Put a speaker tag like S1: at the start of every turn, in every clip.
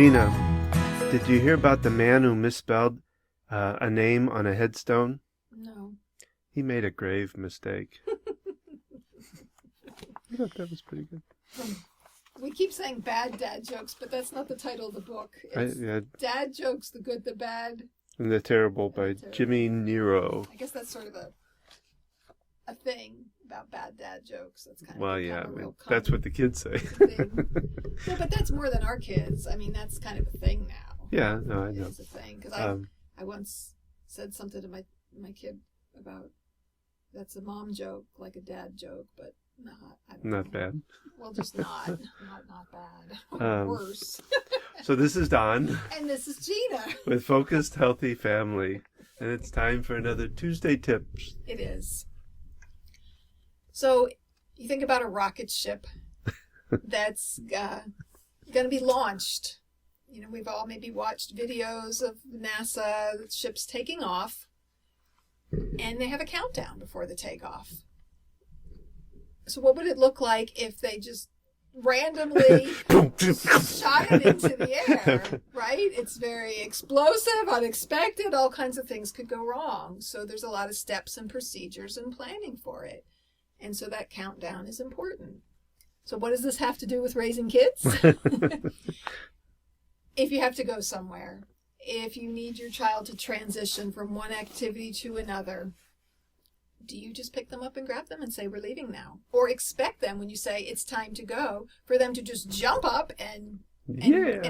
S1: Gina, did you hear about the man who misspelled a name on a headstone?
S2: No.
S1: He made a grave mistake. I thought that was pretty good.
S2: We keep saying bad dad jokes, but that's not the title of the book. It's Dad Jokes, the Good, the Bad,
S1: and the Terrible by Jimmy Nero.
S2: I guess that's sort of a thing about bad dad jokes. That's kind of
S1: that's what the kids say.
S2: Yeah, but that's more than our kids. I mean, that's kind of a thing now.
S1: Yeah, no, I know.
S2: It's a thing. Because I once said something to my kid about that's a mom joke, like a dad joke, but not
S1: bad.
S2: Well, just not bad. Worse.
S1: So this is Don.
S2: And this is Gina.
S1: With Focused Healthy Family. And it's time for another Tuesday Tips.
S2: It is. So you think about a rocket ship that's going to be launched. You know, we've all maybe watched videos of NASA ships taking off, and they have a countdown before the takeoff. So what would it look like if they just randomly shot it into the air, right? It's very explosive, unexpected, all kinds of things could go wrong. So there's a lot of steps and procedures and planning for it. And so that countdown is important. So what does this have to do with raising kids? If you have to go somewhere, if you need your child to transition from one activity to another, do you just pick them up and grab them and say, we're leaving now? Or expect them, when you say it's time to go, for them to just jump up and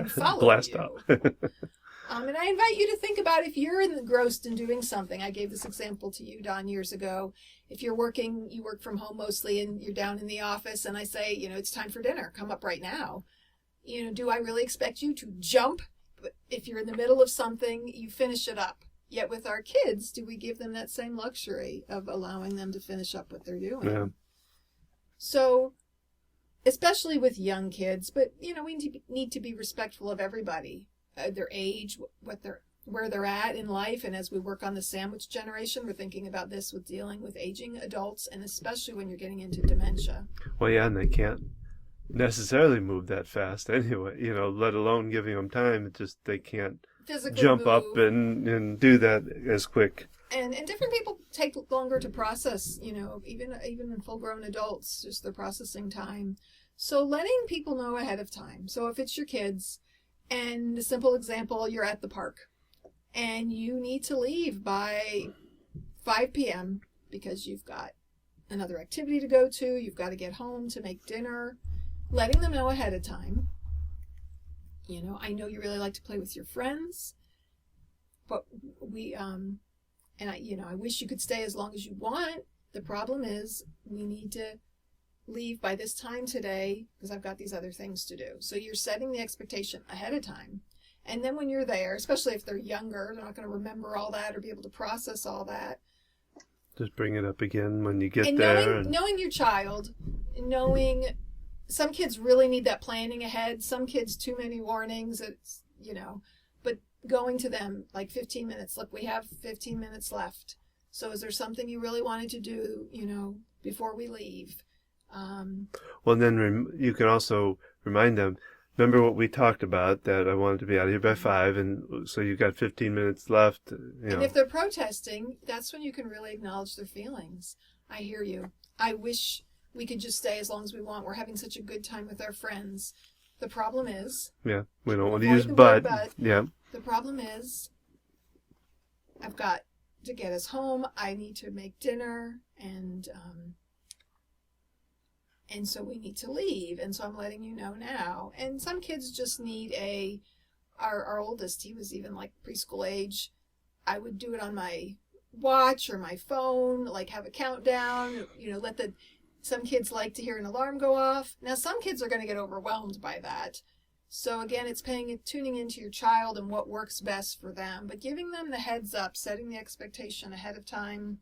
S2: follow
S1: blast
S2: you.
S1: up.
S2: And I invite you to think about if you're engrossed in doing something. I gave this example to you, Don, years ago. If you're working, you work from home mostly, and you're down in the office, and I say, it's time for dinner. Come up right now. Do I really expect you to jump? But if you're in the middle of something, you finish it up. Yet with our kids, do we give them that same luxury of allowing them to finish up what they're doing?
S1: Yeah.
S2: So, especially with young kids, but we need to be respectful of everybody, their age, where they're at in life. And as we work on the sandwich generation, we're thinking about this with dealing with aging adults, and especially when you're getting into dementia.
S1: Well, yeah, and they can't necessarily move that fast anyway, let alone giving them time. It's just they can't
S2: physically
S1: jump
S2: move
S1: up and do that as quick.
S2: And different people take longer to process, even in full-grown adults, just their processing time. So letting people know ahead of time. So if it's your kids, and a simple example, you're at the park, and you need to leave by 5 p.m. because you've got another activity to go to, you've got to get home to make dinner, letting them know ahead of time. I know you really like to play with your friends, but I wish you could stay as long as you want. The problem is we need to leave by this time today because I've got these other things to do. So you're setting the expectation ahead of time. And then when you're there, especially if they're younger, they're not going to remember all that or be able to process all that.
S1: Just bring it up again when you get there.
S2: Knowing your child, knowing some kids really need that planning ahead. Some kids, too many warnings. It's, but going to them like 15 minutes. Look, we have 15 minutes left. So is there something you really wanted to do, before we leave?
S1: Well, then you can also remind them, remember what we talked about, that I wanted to be out of here by 5, and so you've got 15 minutes left.
S2: And if they're protesting, that's when you can really acknowledge their feelings. I hear you. I wish we could just stay as long as we want. We're having such a good time with our friends. The problem is...
S1: Yeah, we don't want to use but. Yeah.
S2: The problem is, I've got to get us home. I need to make dinner, and so we need to leave. And so I'm letting you know now. And some kids just need our oldest, he was even like preschool age. I would do it on my watch or my phone, like have a countdown, some kids like to hear an alarm go off. Now, some kids are going to get overwhelmed by that. So again, it's tuning into your child and what works best for them, but giving them the heads up, setting the expectation ahead of time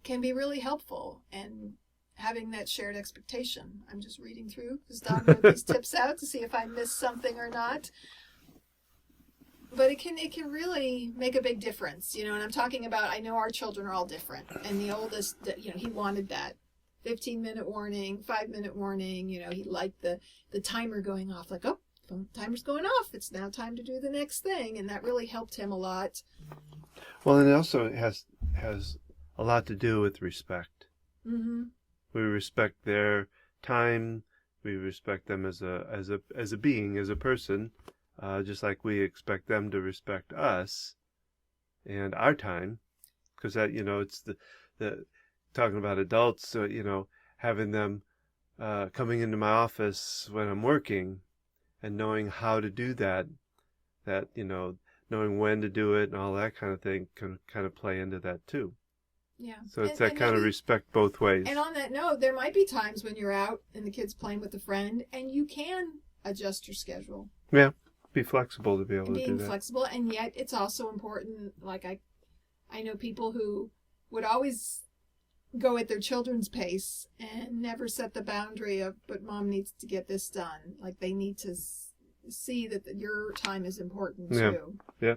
S2: can be really helpful, and having that shared expectation. I'm just reading through because Don wrote these tips out to see if I missed something or not. But it can really make a big difference, and I'm talking about, I know our children are all different, and the oldest, he wanted that 15-minute warning, 5-minute warning, he liked the timer going off, like, oh, timer's going off. It's now time to do the next thing. And that really helped him a lot.
S1: Well, and it also has a lot to do with respect.
S2: Mm-hmm.
S1: We respect their time. We respect them as a being, as a person, just like we expect them to respect us and our time, because that, it's the talking about adults, having them coming into my office when I'm working and knowing how to do that, knowing when to do it and all that kind of thing can kind of play into that too.
S2: Yeah.
S1: So it's that kind of respect both ways.
S2: And on that note, there might be times when you're out and the kid's playing with a friend and you can adjust your schedule.
S1: Yeah. Be flexible to be able to do that.
S2: Being flexible, and yet it's also important. Like I know people who would always go at their children's pace and never set the boundary of, but mom needs to get this done. Like they need to see that your time is important too.
S1: Yeah.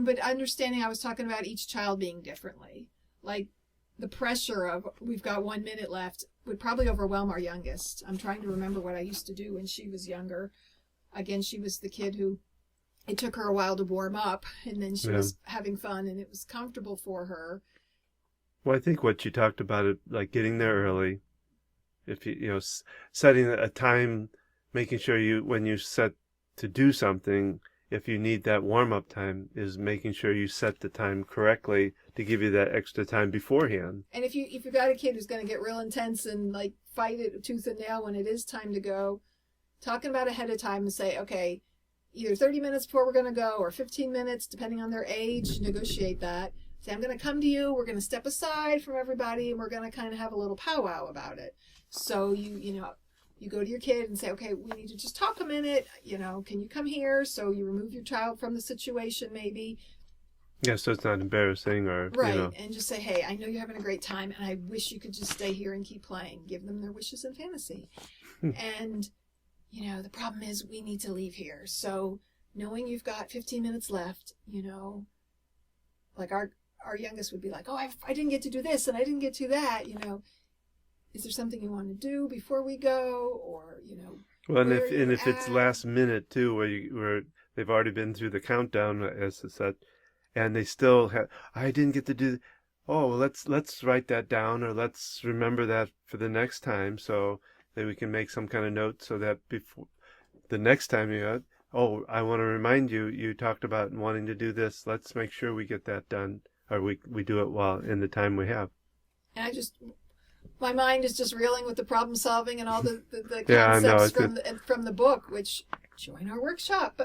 S2: But understanding, I was talking about each child being differently. Like the pressure of we've got 1 minute left would probably overwhelm our youngest. I'm trying to remember what I used to do when she was younger. Again, she was the kid who it took her a while to warm up, and then she was having fun and it was comfortable for her.
S1: Well, I think what you talked about, it like getting there early, if setting a time, making sure when you set to do something, if you need that warm-up time, is making sure you set the time correctly to give you that extra time beforehand.
S2: And if you've got a kid who's going to get real intense and like fight it tooth and nail when it is time to go, talking about ahead of time and say, okay, either 30 minutes before we're going to go or 15 minutes, depending on their age, negotiate that. Say, I'm going to come to you, we're going to step aside from everybody, and we're going to kind of have a little powwow about it. So you go to your kid and say, okay, we need to just talk a minute. Can you come here? So you remove your child from the situation maybe.
S1: Yeah, so it's not embarrassing or,
S2: Right, and just say, hey, I know you're having a great time, and I wish you could just stay here and keep playing. Give them their wishes and fantasy. And, the problem is we need to leave here. So knowing you've got 15 minutes left, like our youngest would be like, oh, I didn't get to do this, and I didn't get to that, Is there something you want to do before we go, or
S1: Well, and if it's last minute too, where they've already been through the countdown, as I said, and they still have, I didn't get to do. Oh, well, let's write that down, or let's remember that for the next time, so that we can make some kind of note, so that before the next time oh, I want to remind you, you talked about wanting to do this. Let's make sure we get that done, or we do it while in the time we have.
S2: And my mind is just reeling with the problem solving and all the concepts from the book, which join our workshop.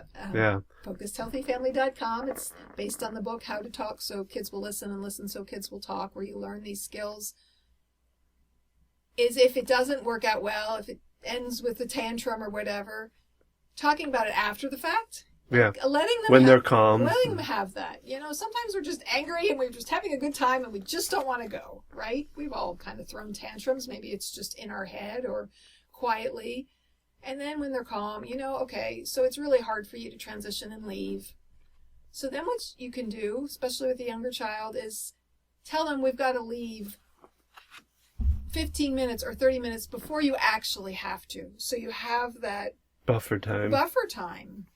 S2: FocusedHealthyFamily.com. It's based on the book How to Talk So Kids Will Listen and Listen So Kids Will Talk, where you learn these skills. Is if it doesn't work out well, if it ends with a tantrum or whatever, talking about it after the fact.
S1: Yeah.
S2: Letting them
S1: when they're calm.
S2: Letting them have that. Sometimes we're just angry and we're just having a good time and we just don't want to go, right? We've all kind of thrown tantrums. Maybe it's just in our head or quietly. And then when they're calm, okay, so it's really hard for you to transition and leave. So then what you can do, especially with a younger child, is tell them we've got to leave 15 minutes or 30 minutes before you actually have to. So you have that
S1: buffer time.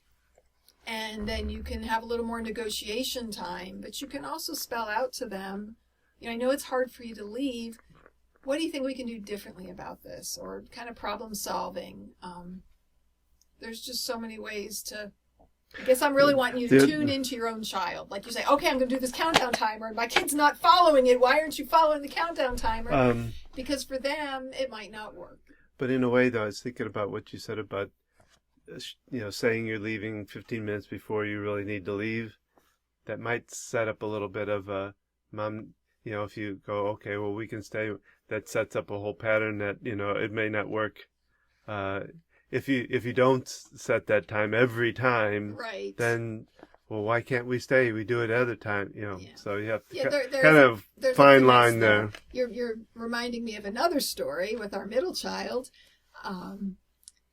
S2: And then you can have a little more negotiation time, but you can also spell out to them, I know it's hard for you to leave. What do you think we can do differently about this? Or kind of problem solving. There's just so many ways to, I guess I'm really wanting you to tune into your own child. Like you say, okay, I'm going to do this countdown timer, and my kid's not following it. Why aren't you following the countdown timer? Because for them, it might not work.
S1: But in a way, though, I was thinking about what you said about saying you're leaving 15 minutes before you really need to leave. That might set up a little bit of a, mom, if you go, okay, well, we can stay, that sets up a whole pattern that, it may not work. If you don't set that time every time,
S2: right,
S1: then, well, why can't we stay? We do it other time, So you have to
S2: there's
S1: fine line there.
S2: You're reminding me of another story with our middle child.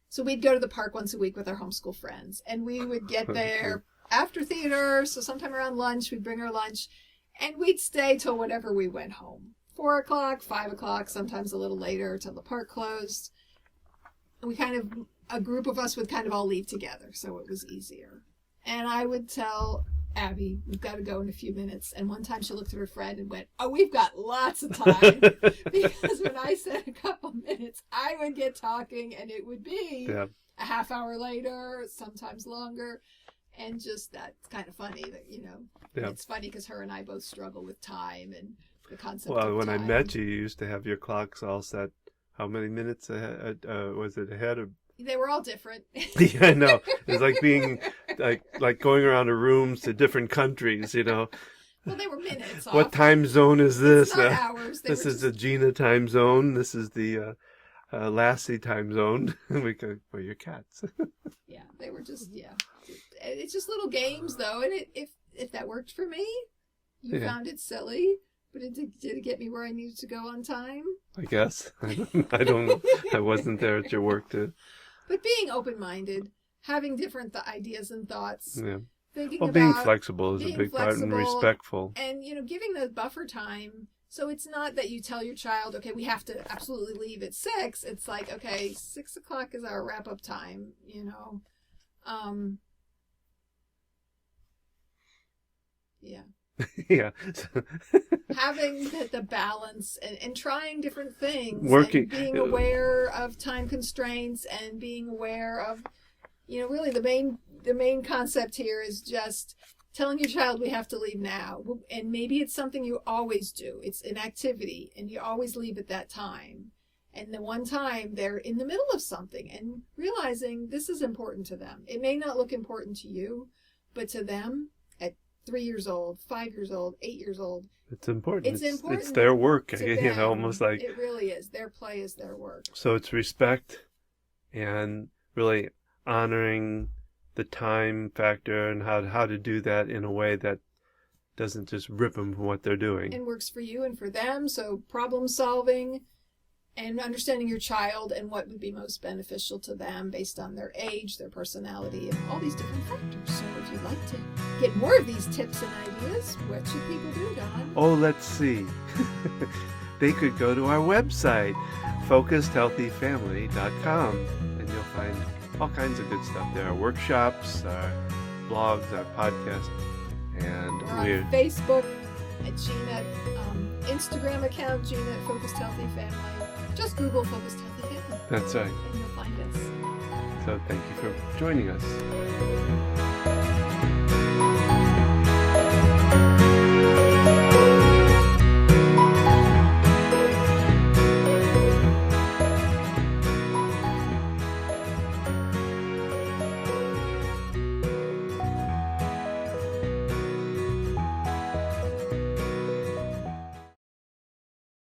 S2: So we'd go to the park once a week with our homeschool friends, and we would get there after theater, so sometime around lunch, we'd bring our lunch, and we'd stay till whenever we went home. 4 o'clock, 5 o'clock, sometimes a little later till the park closed. a group of us would kind of all leave together, so it was easier. And I would tell Abby, we've got to go in a few minutes. And one time she looked at her friend and went, oh, we've got lots of time. Because when I said a couple minutes, I would get talking, and it would be a half hour later, sometimes longer. And just that's kind of funny that, it's funny because her and I both struggle with time and the concept of time.
S1: Well, when I met you, you used to have your clocks all set. How many minutes ahead? Was it ahead of?
S2: They were all different.
S1: Yeah, I know. It's like being like going around the rooms to different countries,
S2: Well, they were minutes off.
S1: What time zone is this?
S2: It's not hours.
S1: This is the Gina time zone. This is the Lassie time zone. For your cats.
S2: Yeah, they were just, It's just little games, though. And if that worked for me, you found it silly. But did it get me where I needed to go on time?
S1: I guess. I don't know. I wasn't there at your work to...
S2: But being open-minded, having different ideas and thoughts, thinking about...
S1: being flexible is a big part, and respectful.
S2: And, giving the buffer time. So it's not that you tell your child, okay, we have to absolutely leave at 6. It's like, okay, 6 o'clock is our wrap-up time, Yeah.
S1: Yeah.
S2: Having the balance and trying different things.
S1: Working.
S2: And being aware of time constraints and being aware of, really the main concept here is just telling your child we have to leave now. And maybe it's something you always do. It's an activity and you always leave at that time. And the one time they're in the middle of something and realizing this is important to them. It may not look important to you, but to them, 3 years old, 5 years old, 8 years old.
S1: It's important.
S2: It's important.
S1: It's their work.
S2: Them.
S1: Almost like
S2: it really is. Their play is their work.
S1: So it's respect and really honoring the time factor and how to do that in a way that doesn't just rip them from what they're doing.
S2: And works for you and for them. So problem solving and understanding your child and what would be most beneficial to them based on their age, their personality, and all these different factors. So if you'd like to get more of these tips and ideas, what should people do, Don?
S1: Oh, let's see. They could go to our website, focusedhealthyfamily.com, and you'll find all kinds of good stuff there. Our workshops, our blogs, our podcast, and
S2: we're on Facebook at Gina, Instagram account, Gina at Focused Healthy Family. Just Google Focused Healthy Family.
S1: That's right.
S2: And you'll find us.
S1: So thank you for joining us.